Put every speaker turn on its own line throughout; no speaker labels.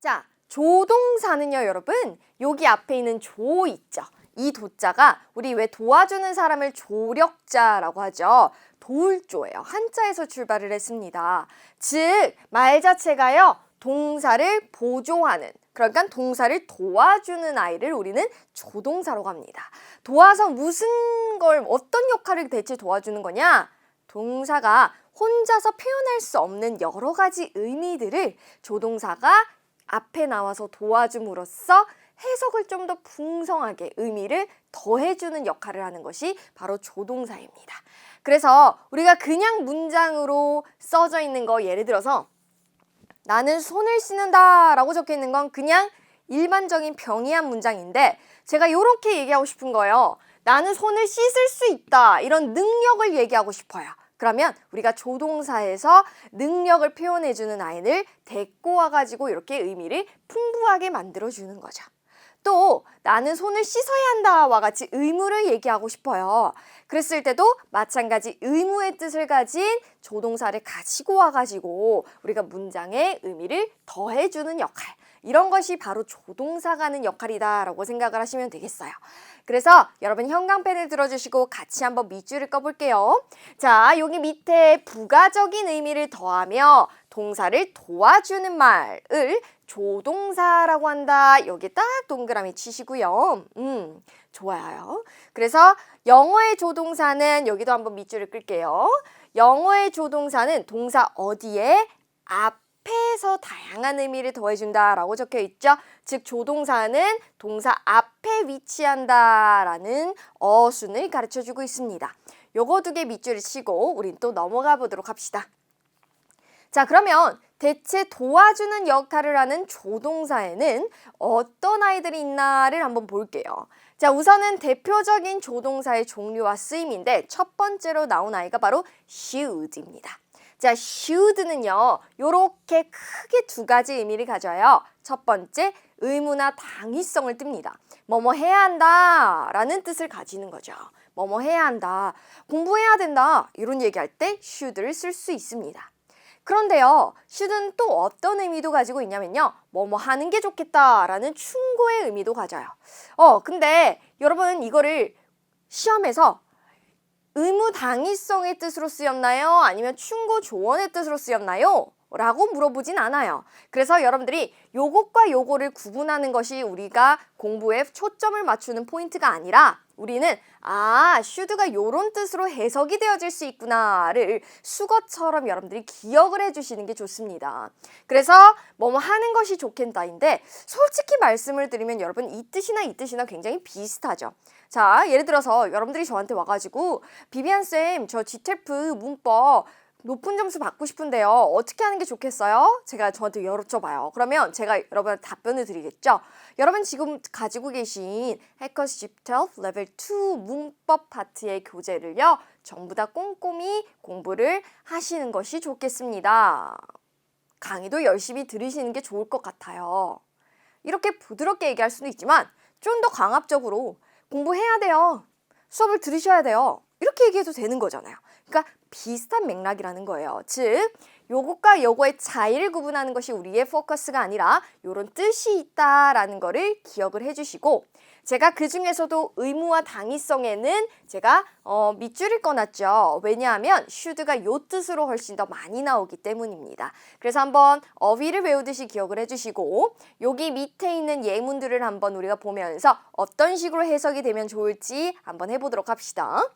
자, 조동사는요, 여러분. 여기 앞에 있는 조 있죠. 이 도자가 우리 왜 도와주는 사람을 조력자라고 하죠. 도울조예요. 한자에서 출발을 했습니다. 즉, 말 자체가요, 동사를 보조하는, 그러니까 동사를 도와주는 아이를 우리는 조동사라고 합니다. 도와서 무슨 걸, 어떤 역할을 대체 도와주는 거냐? 동사가 혼자서 표현할 수 없는 여러 가지 의미들을 조동사가 앞에 나와서 도와줌으로써 해석을 좀 더 풍성하게 의미를 더해주는 역할을 하는 것이 바로 조동사입니다. 그래서 우리가 그냥 문장으로 써져 있는 거, 예를 들어서 나는 손을 씻는다 라고 적혀 있는 건 그냥 일반적인 병이한 문장인데, 제가 이렇게 얘기하고 싶은 거예요. 나는 손을 씻을 수 있다, 이런 능력을 얘기하고 싶어요. 그러면 우리가 조동사에서 능력을 표현해주는 아이를 데리고 와가지고 이렇게 의미를 풍부하게 만들어주는 거죠. 또 나는 손을 씻어야 한다와 같이 의무를 얘기하고 싶어요. 그랬을 때도 마찬가지 의무의 뜻을 가진 조동사를 가지고 와가지고 우리가 문장의 의미를 더해주는 역할, 이런 것이 바로 조동사가 하는 역할이다 라고 생각을 하시면 되겠어요. 그래서 여러분 형광펜을 들어주시고 같이 한번 밑줄을 꺼볼게요. 자, 여기 밑에 부가적인 의미를 더하며 동사를 도와주는 말을 조동사라고 한다. 여기 딱 동그라미 치시고요. 좋아요. 그래서 영어의 조동사는, 여기도 한번 밑줄을 끌게요. 영어의 조동사는 동사 어디에? 앞에서 다양한 의미를 더해준다라고 적혀 있죠. 즉 조동사는 동사 앞에 위치한다라는 어순을 가르쳐주고 있습니다. 요거 두 개 밑줄을 치고 우린 또 넘어가 보도록 합시다. 자, 그러면 대체 도와주는 역할을 하는 조동사에는 어떤 아이들이 있나를 한번 볼게요. 자, 우선은 대표적인 조동사의 종류와 쓰임인데 첫 번째로 나온 아이가 바로 should입니다. 자, should는요, 요렇게 크게 두 가지 의미를 가져요. 첫 번째, 의무나 당위성을 띱니다. 뭐뭐 해야 한다 라는 뜻을 가지는 거죠. 뭐뭐 해야 한다, 공부해야 된다, 이런 얘기할 때 should를 쓸 수 있습니다. 그런데요, should는 또 어떤 의미도 가지고 있냐면요, 뭐뭐 하는 게 좋겠다라는 충고의 의미도 가져요. 근데 여러분 이거를 시험에서 의무 당위성의 뜻으로 쓰였나요? 아니면 충고 조언의 뜻으로 쓰였나요? 라고 물어보진 않아요. 그래서 여러분들이 요것과 요거를 구분하는 것이 우리가 공부에 초점을 맞추는 포인트가 아니라, 우리는 should가 요런 뜻으로 해석이 되어질 수 있구나를 수것처럼 여러분들이 기억을 해주시는 게 좋습니다. 그래서 뭐뭐 하는 것이 좋겠다인데, 솔직히 말씀을 드리면 여러분 이 뜻이나 이 뜻이나 굉장히 비슷하죠. 자, 예를 들어서 여러분들이 저한테 와가지고 비비안쌤, 저 GTF 문법 높은 점수 받고 싶은데요, 어떻게 하는 게 좋겠어요? 제가 저한테 여쭤봐요. 그러면 제가 여러분한테 답변을 드리겠죠. 여러분 지금 가지고 계신 해커스 G12 레벨 2 문법 파트의 교재를요, 전부 다 꼼꼼히 공부를 하시는 것이 좋겠습니다. 강의도 열심히 들으시는 게 좋을 것 같아요. 이렇게 부드럽게 얘기할 수도 있지만 좀 더 강압적으로 공부해야 돼요, 수업을 들으셔야 돼요, 이렇게 얘기해도 되는 거잖아요. 그러니까 비슷한 맥락이라는 거예요. 즉 요것과 요거의 차이를 구분하는 것이 우리의 포커스가 아니라 요런 뜻이 있다라는 거를 기억을 해주시고, 제가 그 중에서도 의무와 당위성에는 제가 밑줄을 꺼놨죠. 왜냐하면 should가 요 뜻으로 훨씬 더 많이 나오기 때문입니다. 그래서 한번 어휘를 외우듯이 기억을 해주시고, 여기 밑에 있는 예문들을 한번 우리가 보면서 어떤 식으로 해석이 되면 좋을지 한번 해보도록 합시다.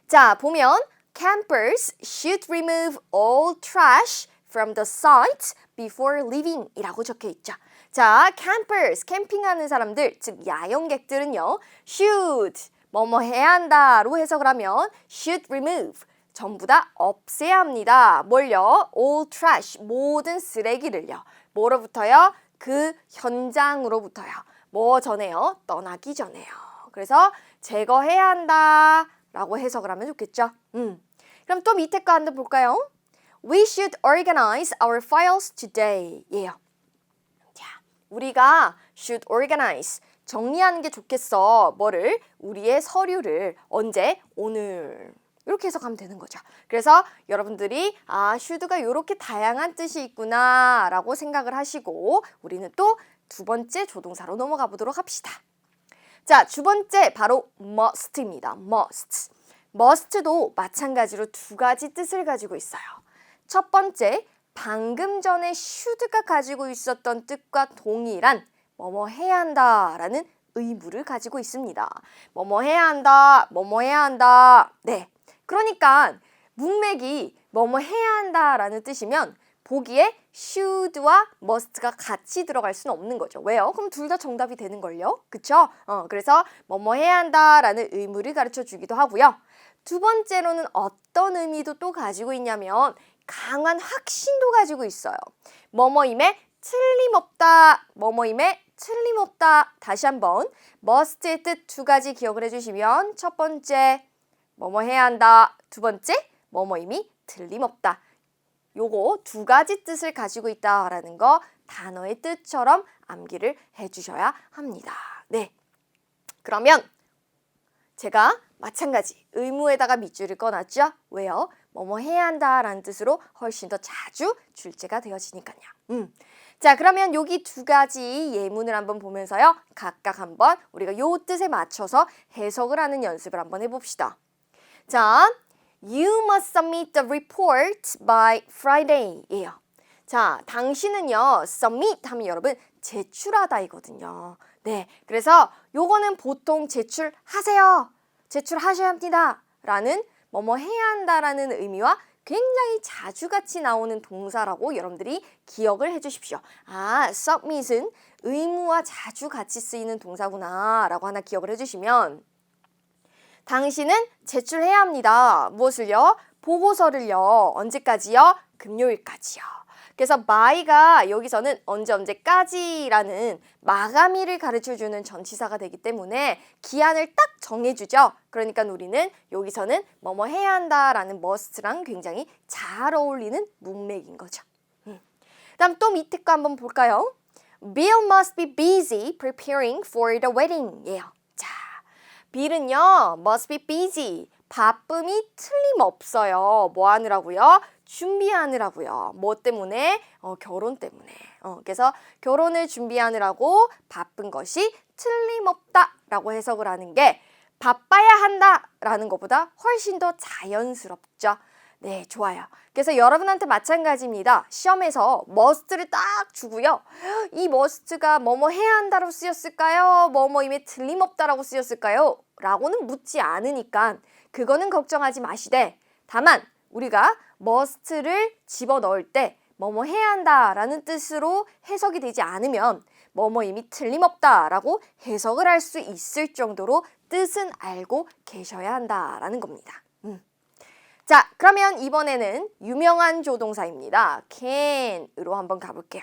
자, 보면 Campers should remove all trash from the site before leaving 이라고 적혀 있죠. 자, campers, 캠핑하는 사람들, 즉 야영객들은요, should, 뭐뭐 해야 한다로 해석을 하면 should remove, 전부 다 없애야 합니다. 뭘요? all trash, 모든 쓰레기를요. 뭐로부터요? 그 현장으로부터요. 뭐 전에요? 떠나기 전에요. 그래서 제거해야 한다 라고 해석을 하면 좋겠죠. 그럼 또 밑에 거 한번 볼까요? We should organize our files today. 예요. 자, 우리가 should organize, 정리하는 게 좋겠어. 뭐를? 우리의 서류를. 언제? 오늘. 이렇게 해석하면 되는 거죠. 그래서 여러분들이 should가 이렇게 다양한 뜻이 있구나 라고 생각을 하시고 우리는 또 두 번째 조동사로 넘어가 보도록 합시다. 자, 두 번째 바로 must입니다. must. must도 마찬가지로 두 가지 뜻을 가지고 있어요. 첫 번째, 방금 전에 should가 가지고 있었던 뜻과 동일한 뭐뭐 해야 한다 라는 의무를 가지고 있습니다. 뭐뭐 해야 한다, 뭐뭐 해야 한다. 네, 그러니까 문맥이 뭐뭐 해야 한다 라는 뜻이면 보기에 should와 must가 같이 들어갈 수는 없는 거죠. 왜요? 그럼 둘 다 정답이 되는걸요. 그쵸? 그래서 뭐뭐 해야 한다 라는 의무를 가르쳐 주기도 하고요. 두 번째로는 어떤 의미도 또 가지고 있냐면 강한 확신도 가지고 있어요. 뭐뭐임에 틀림없다, 뭐뭐임에 틀림없다. 다시 한번 must의 뜻 두 가지 기억을 해주시면 첫 번째 뭐뭐 해야 한다, 두 번째 뭐뭐임이 틀림없다. 요거 두 가지 뜻을 가지고 있다라는 거 단어의 뜻처럼 암기를 해주셔야 합니다. 네, 그러면 제가 마찬가지 의무에다가 밑줄을 꺼놨죠? 왜요? 뭐뭐 해야 한다라는 뜻으로 훨씬 더 자주 출제가 되어지니까요. 자, 그러면 여기 두 가지 예문을 한번 보면서요. 각각 한번 우리가 요 뜻에 맞춰서 해석을 하는 연습을 한번 해봅시다. 자, You must submit the report by Friday 예요. 자, 당신은요, submit 하면 여러분 제출하다 이거든요. 네, 그래서 요거는 보통 제출하세요. 제출하셔야 합니다. 라는 뭐뭐 해야 한다라는 의미와 굉장히 자주 같이 나오는 동사라고 여러분들이 기억을 해주십시오. submit은 의무와 자주 같이 쓰이는 동사구나 라고 하나 기억을 해주시면 당신은 제출해야 합니다. 무엇을요? 보고서를요. 언제까지요? 금요일까지요. 그래서 by가 여기서는 언제까지라는 마감일을 가르쳐주는 전치사가 되기 때문에 기한을 딱 정해주죠. 그러니까 우리는 여기서는 뭐뭐 해야 한다라는 must랑 굉장히 잘 어울리는 문맥인 거죠. 다음 또 밑에 거 한번 볼까요? Bill must be busy preparing for the wedding 예요. 자, Bill은요, must be busy. 바쁨이 틀림없어요. 뭐 하느라고요? 준비하느라고요. 뭐 때문에? 결혼 때문에. 그래서 결혼을 준비하느라고 바쁜 것이 틀림없다라고 해석을 하는 게 바빠야 한다라는 것보다 훨씬 더 자연스럽죠. 네, 좋아요. 그래서 여러분한테 마찬가지입니다. 시험에서 must를 딱 주고요. 이 must가 뭐뭐 해야 한다로 쓰였을까요? 뭐뭐임에 틀림없다라고 쓰였을까요? 라고는 묻지 않으니까 그거는 걱정하지 마시되 다만 우리가 must를 집어넣을 때 뭐뭐 해야 한다라는 뜻으로 해석이 되지 않으면 뭐뭐임이 틀림없다라고 해석을 할 수 있을 정도로 뜻은 알고 계셔야 한다라는 겁니다. 자, 그러면 이번에는 유명한 조동사입니다. can으로 한번 가볼게요.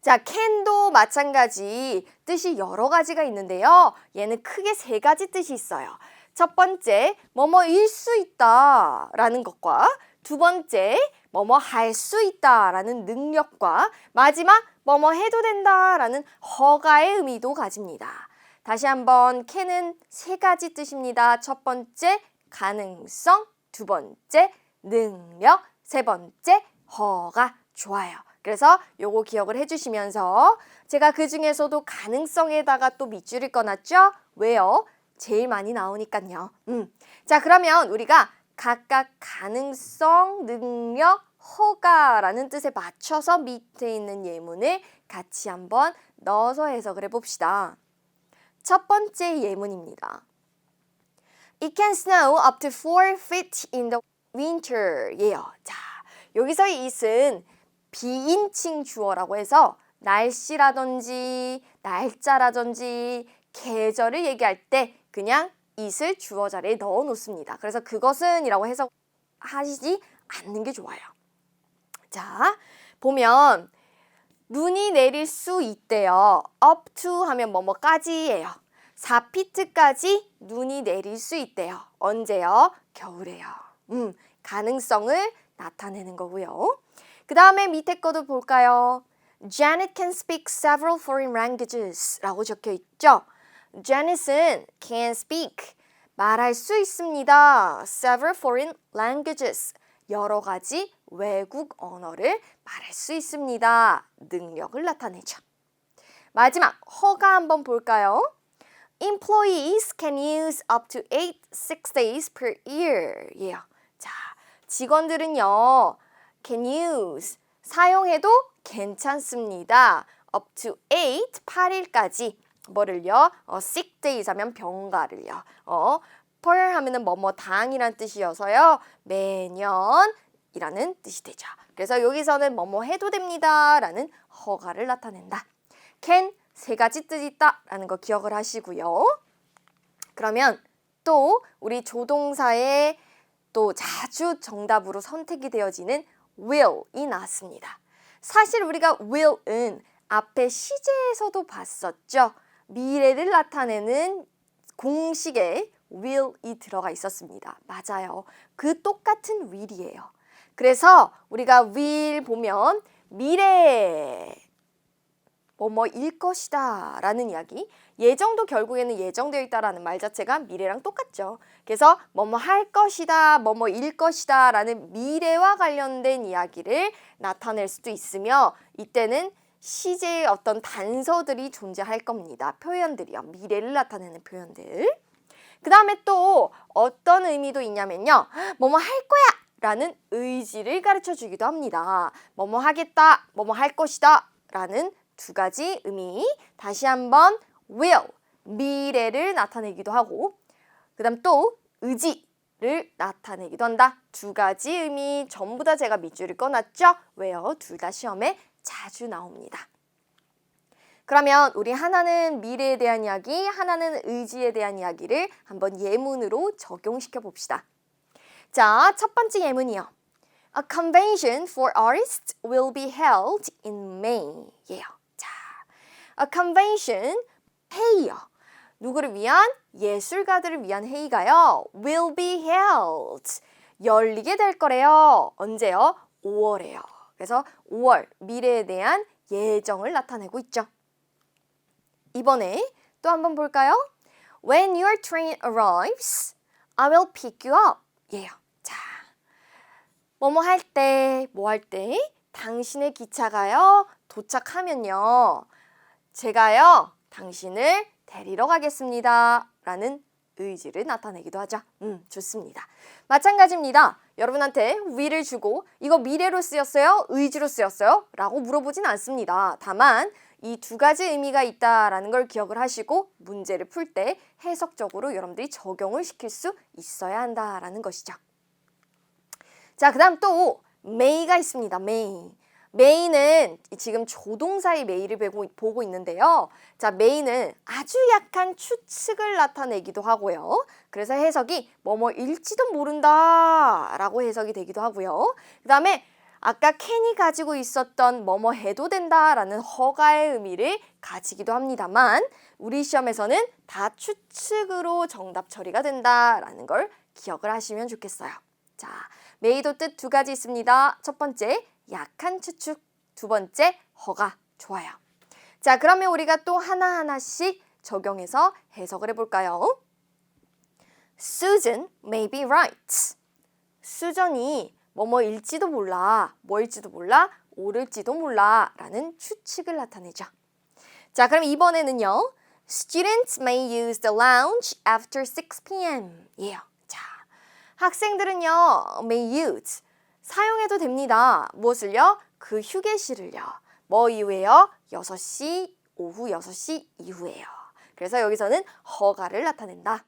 자, can도 마찬가지 뜻이 여러 가지가 있는데요. 얘는 크게 세 가지 뜻이 있어요. 첫 번째, 뭐뭐일 수 있다 라는 것과 두 번째, 뭐뭐 할 수 있다 라는 능력과 마지막, 뭐뭐 해도 된다 라는 허가의 의미도 가집니다. 다시 한번 can은 세 가지 뜻입니다. 첫 번째, 가능성, 두 번째, 능력, 세 번째, 허가. 좋아요. 그래서 요거 기억을 해주시면서 제가 그 중에서도 가능성에다가 또 밑줄을 꺼놨죠? 왜요? 제일 많이 나오니까요. 자, 그러면 우리가 각각 가능성, 능력, 허가라는 뜻에 맞춰서 밑에 있는 예문을 같이 한번 넣어서 해석을 해봅시다. 첫 번째 예문입니다. It can snow up to 4 feet in the winter. 예요. 자, 여기서의 it은 비인칭 주어라고 해서 날씨라든지 날짜라든지 계절을 얘기할 때 그냥 it을 주어 자리에 넣어 놓습니다. 그래서 그것은 이라고 해석하시지 않는 게 좋아요. 자, 보면 눈이 내릴 수 있대요. up to 하면 뭐뭐까지예요. 4피트까지 눈이 내릴 수 있대요. 언제요? 겨울에요. 가능성을 나타내는 거고요. 그 다음에 밑에 거도 볼까요? Janet can speak several foreign languages 라고 적혀 있죠. Janet은 can speak, 말할 수 있습니다. Several foreign languages. 여러 가지 외국 언어를 말할 수 있습니다. 능력을 나타내죠. 마지막 허가 한번 볼까요? Employees can use up to 8 sick days per year. 자, 직원들은요, can use, 사용해도 괜찮습니다. up to 8일까지 뭐를요? sick days 하면 병가를요. per 하면은 뭐뭐 당이란 뜻이어서요. 매년이라는 뜻이 되죠. 그래서 여기서는 뭐뭐 해도 됩니다. 라는 허가를 나타낸다. can 세 가지 뜻이 있다라는 거 기억을 하시고요. 그러면 또 우리 조동사의 또 자주 정답으로 선택이 되어지는 will이 나왔습니다. 사실 우리가 will은 앞에 시제에서도 봤었죠. 미래를 나타내는 공식에 will이 들어가 있었습니다. 맞아요. 그 똑같은 will이에요. 그래서 우리가 will 보면 미래 뭐뭐일 것이다 라는 이야기, 예정도 결국에는 예정되어 있다라는 말 자체가 미래랑 똑같죠. 그래서 뭐뭐 할 것이다, 뭐뭐일 것이다 라는 미래와 관련된 이야기를 나타낼 수도 있으며 이때는 시제의 어떤 단서들이 존재할 겁니다. 표현들이요. 미래를 나타내는 표현들. 그 다음에 또 어떤 의미도 있냐면요. 뭐뭐 할 거야 라는 의지를 가르쳐 주기도 합니다. 뭐뭐 하겠다, 뭐뭐 할 것이다 라는 두 가지 의미. 다시 한번 will, 미래를 나타내기도 하고 그 다음 또 의지를 나타내기도 한다. 두 가지 의미 전부 다 제가 밑줄을 꺼놨죠. 왜요? 둘 다 시험에 자주 나옵니다. 그러면 우리 하나는 미래에 대한 이야기, 하나는 의지에 대한 이야기를 한번 예문으로 적용시켜 봅시다. 자, 첫 번째 예문이요. A convention for artists will be held in May. 자, a convention, 회의요. 누구를 위한? 예술가들을 위한 회의가요. will be held. 열리게 될 거래요. 언제요? 5월에요. 그래서 5월, 미래에 대한 예정을 나타내고 있죠. 이번에 또 한번 볼까요? When your train arrives, I will pick you up. 자, 뭐뭐 할 때, 뭐 할 때? 당신의 기차가요, 도착하면요. 제가요, 당신을 데리러 가겠습니다. 라는 의지를 나타내기도 하죠. 좋습니다. 마찬가지입니다. 여러분한테 will을 주고 이거 미래로 쓰였어요? 의지로 쓰였어요? 라고 물어보진 않습니다. 다만 이 두 가지 의미가 있다라는 걸 기억을 하시고 문제를 풀 때 해석적으로 여러분들이 적용을 시킬 수 있어야 한다라는 것이죠. 자, 그 다음 또 may가 있습니다. may는 지금 조동사의 may를 보고 있는데요. 자, may는 아주 약한 추측을 나타내기도 하고요. 그래서 해석이 뭐뭐일지도 모른다 라고 해석이 되기도 하고요. 그 다음에 아까 캔이 가지고 있었던 뭐뭐 해도 된다라는 허가의 의미를 가지기도 합니다만 우리 시험에서는 다 추측으로 정답 처리가 된다라는 걸 기억을 하시면 좋겠어요. 자, may도 뜻 두 가지 있습니다. 첫 번째, 약한 추측. 두 번째, 허가. 좋아요. 자, 그러면 우리가 또 하나하나씩 적용해서 해석을 해볼까요? Susan may be right. 수전이 뭐뭐일지도 몰라, 뭐일지도 몰라, 오를지도 몰라 라는 추측을 나타내죠. 자, 그럼 이번에는요. Students may use the lounge after 6 p.m. 자, 학생들은요. may use, 사용해도 됩니다. 무엇을요? 그 휴게실을요. 뭐 이후에요? 6시, 오후 6시 이후에요. 그래서 여기서는 허가를 나타낸다.